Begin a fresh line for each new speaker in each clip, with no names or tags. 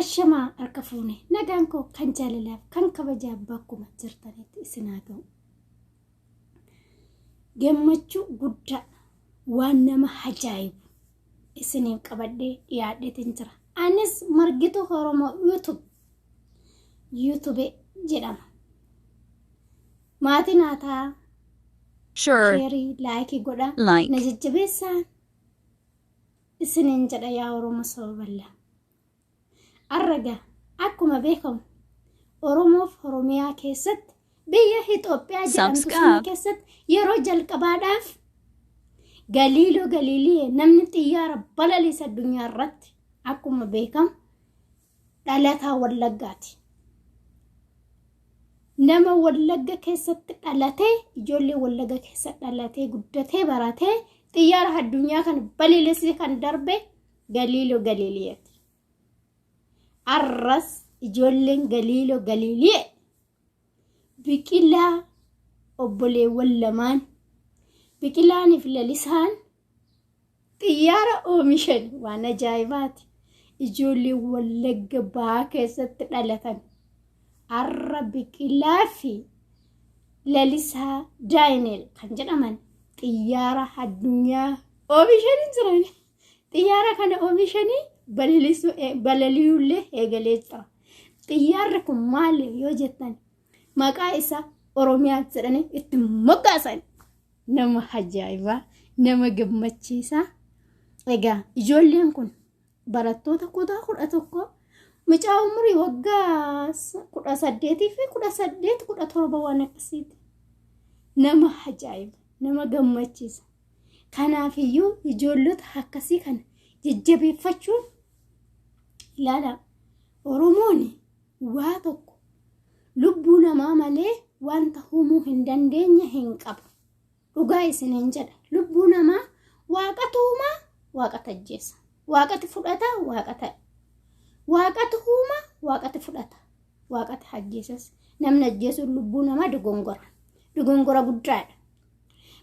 Ashama arkafune naganko kan jaalalaaf kan kabajaaf bakkuma jirtanitti isinaa ta'u. Gammachuu guddaa waan nama ajaa'ibu isiniif qabadhee dhiyaadheetiin jira. Anis margituu Oromoo YouTube jedhama. Maatiin haataa sheerii laayikii godha na jajjabeessaan isiniin jedha yaa Oromoo sababallaa. Arraga akkuma beekamu Oromoof Oromiyaa keessatti biyya Itoophiyaa jedhamtu keessatti yeroo jalqabaadhaaf Galiiloo Galiilii namni xiyyaara balaliisa addunyaa irratti akkuma beekamu dhalataa Wallaggaati. Nama Wallagga keessatti dhalatee ijoollee Wallagga keessatti dhalatee guddatee baratee xiyyaara addunyaa kan balaliisee kan darbe Galiiloo Galiiliiti. Arras ijoolleen Galiiloo Galiilii biqilaa obboleewwan lamaan biqilaaniif lalisaan xiyyaara oomishan waan ajaa'ibaati. Ijoollee Wallagga baa keessatti dhalatan arra biqilaa fi lalisaa Daani'el kan jedhaman xiyyaara addunyaa oomishanii jiran. Xiyyaara kana oomishanii balali'uullee eegalee jira. Xiyyaarri kun maali yoo jettan maqaa isaa Oromiyaa jedhanii itti moggaasan. Nama ajaa'ibaa, nama gammachiisaa. Egaa ijoolleen kun barattoota kutaa 11 mucaa umurii waggaa 18 fi 17 waan akkasiiti. Nama ajaa'iba, nama gammachiisa. Kanaafiyyuu ijoollota akkasii kana jajjabeeffachuun ilaala. Oromoon waa tokko lubbuu namaa malee wanta humuu hin dandeenye hin qabu. Dhugaa isiniin jedha. Lubbuu namaa waaqatu uumaa, waaqatu ajjeesa. Waaqatu fudhata, waaqatu uumaa, waaqatu fudhata. Waaqatu ajjeesas. Namni ajjeesuun lubbuu namaa dogongora. Dogongora guddaadha.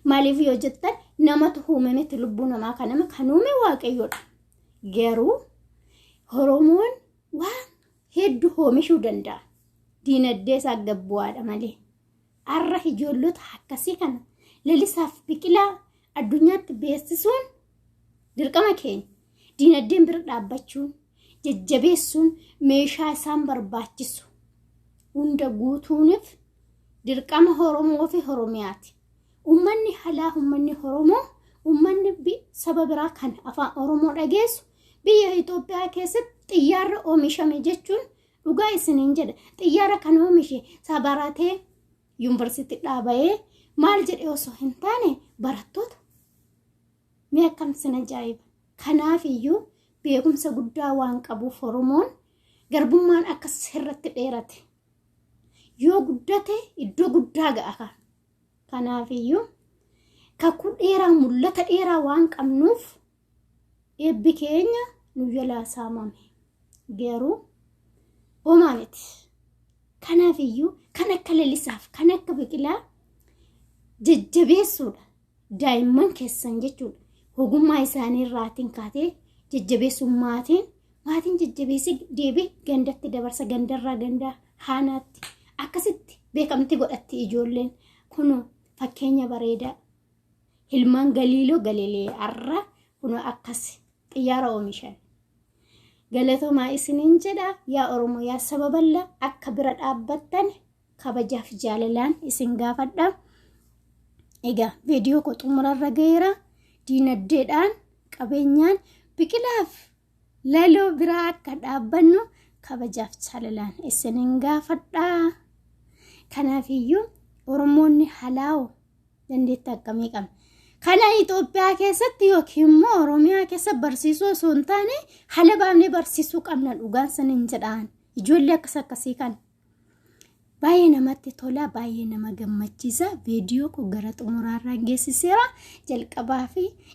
Maaliif yoo jettan namatu uumametti lubbuu namaa kan uume Waaqayyoodha. Garuu Oromoon waan hedduu oomishuu danda'a. Diinagdee isaa gabbu'aadha malee. Arra ijoollota akkasii kana lalisaaf biqilaa addunyaatti beeksisuun dirqama keenya. Diinagdeen bira dhaabbachuun, jajjabeessuun, meeshaa isaan barbaachisu hunda guutuuniif dirqama Oromoo fi Oromiyaati. Uummanni halaa uummanni Oromoo uummanni saba biraa kan afaan Oromoo dhageessu biyya Itoophiyaa keessatti xiyyaarra oomishame jechuun dhugaa isiniin jedha. Xiyyaara kan oomishe sabaratee yuunivarsiitii dhaabayee maal jedhee osoo hin taane barattoota. Mee akkamsin ajaa'iba. Kanaafiyyuu beekumsa guddaa waan qabuuf Oromoon garbummaan akkas irratti dheerate. Yoo guddate iddoo guddaa ga'a. Kanaafiyyuu kakuu dheeraa mul'ata dheeraa waan qabnuuf eebbi keenya nu jalaa saamame. Garuu homaa miti. Kanaafiyyuu kan akka lalisaaf kan akka biqilaa jajjabeessuudha. Daa'imman keessan jechuudha. Ogummaa isaanii irraatiin kaatee jajjabeessuun maatiin jajjabeessee deebii gandatti dabarsa gandarraa gandaa haanaatti akkasitti beekamti godhatti ijoolleen kunu fakkeenya bareedaa. Ilmaan Galiiloo Galiilee arra kunu akkas xiyyaara oomishan. Galatoomaa isiniin jedha yaa Oromoo yaa saba bal'aa akka bira dhaabbattan kabajaaf jaalalaan isin gaafadha. Egaa viidiyoo koo xumurarra gaheera. Diinagdeedhaan qabeenyaan biqilaaf laloo biraa akka dhaabbannu kabajaaf jaalalaan isiniin gaafadha. Kanaafiyyuu Oromoonni halaa'u dandeettii akkamii qabna? Kana Itoophiyaa keessatti yookiin immoo Oromiyaa keessa barsiisuu osoo hin taane hala baafnee barsiisuu qabna dhugaan saniin jedhaan. Ijoollee akkasii kan baay'ee namatti tola, baay'ee nama gammachiisa. Viidiyoo koo gara xumuraarra geessiseera.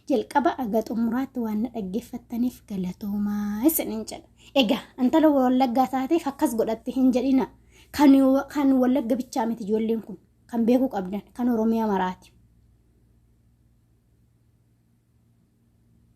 Jalqaba aga xumuraatti waan na dhaggeeffattaniif galatoomaa isiniin jedha. Egaa intala Wallaggaa taateef akkas godhatte hin jedhina. Kan Wallagga bichaa miti ijoolleen kun kan beekuu qabdan kan Oromiyaa maraati.